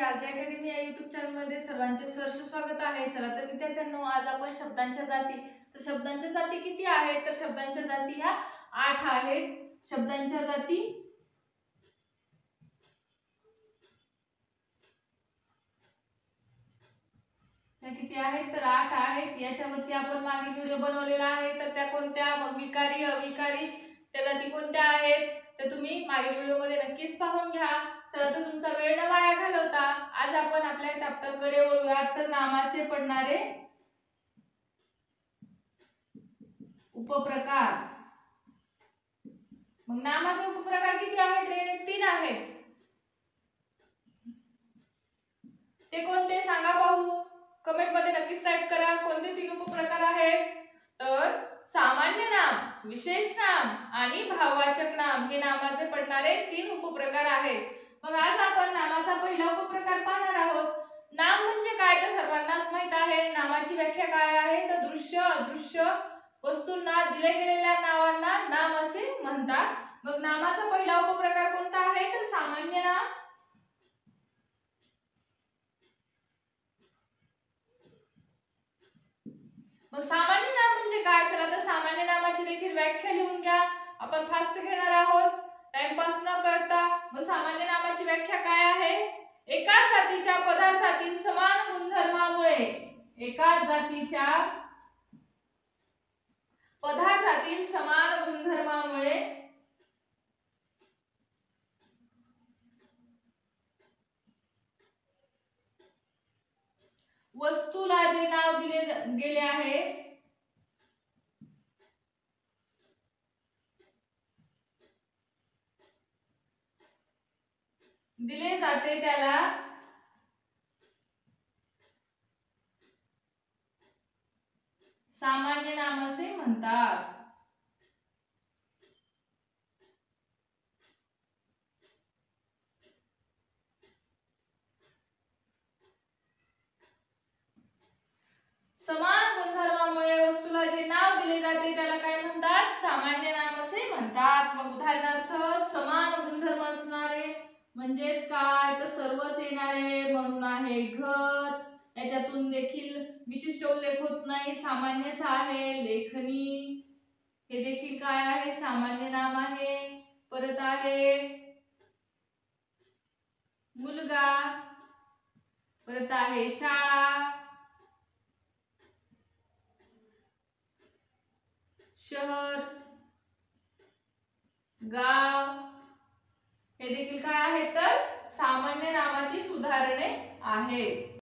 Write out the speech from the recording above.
RJ academy या YouTube channel मध्ये सर्वांचे सहर्ष स्वागत आहे। चला तर विद्यार्थ्यांनो, आज आपण शब्दांच्या जाती, तर शब्दांच्या जाती किती आहेत? तर शब्दांच्या जाती ह्या 8 आहेत। शब्दांच्या जाती किती आहेत? तर 8 आहेत। याच्यावरती आपण मागे व्हिडिओ बनवलेला आहे, तर त्या कोणत्या, मग विकारी अविकारी त्या जाती कोणत्या आहेत तर तुम्ही मागे व्हिडिओ मध्ये नक्कीच पाहून घ्या। चला तर तुमचा वेळ न वाया घालवता आज आपण आपल्या चॅप्टर कडे वळूयात। तर नामाचे पडणारे उपप्रकार। मग नामाचे उपप्रकार किती आहेत रे? 3 आहेत। ते कोणते सांगा पाहू? कमेंट मध्ये नक्कीच टाइप करा कोणते 3 उपप्रकार आहेत। तर सामान्य नाम, विशेष नाम आणि भाववाचक नाम हे नामाचे पडणारे 3 उपप्रकार आहेत। मग आज आपण नामाचा पहिला उपप्रकार पाहणार आहोत। नाम म्हणजे काय तर सर्वांनाच माहित आहे। नामाची व्याख्या काय आहे? तर दृश्य अदृश्य वस्तूंना दिले गेलेल्या नावांना नाम असे म्हणतात। मग नामाचा पहिला उपप्रकार कोणता आहे? तर सामान्य नाम। मग सामान्य नाम म्हणजे काय? चला तर सामान्य नामाची देखील व्याख्या लिहून घ्या। आपण फास्ट घेणार आहोत, टाइमपास न करता। मग सामान्य नामाची व्याख्या काय आहे? एकाच जातीच्या पदार्थातील समान गुणधर्मामुळे, एकाच जातीच्या पदार्थातील समान गुणधर्मामुळे वस्तूला जे नाव दिले गेले आहे दिले जाते त्याला सामान्य नाम असे म्हणतात। समान गुणधर्मामुळे वस्तूला जे नाव दिले जाते त्याला काय म्हणतात? सामान्य नाम असे म्हणतात। मग उदाहरणार्थ समान गुणधर्म असणारे म्हणजेच काय? तर सर्वच येणारे म्हणून आहे घर। याच्यातून देखील विशिष्ट उल्लेख होत नाही, सामान्यच आहे। लेखनी हे देखील काय आहे? सामान्य नाम आहे। परत आहे मुलगा, परत आहे शाळा, शहर, गाव हे देखील काय आहे? तर सामान्य नामाचीच उदाहरणे आहेत।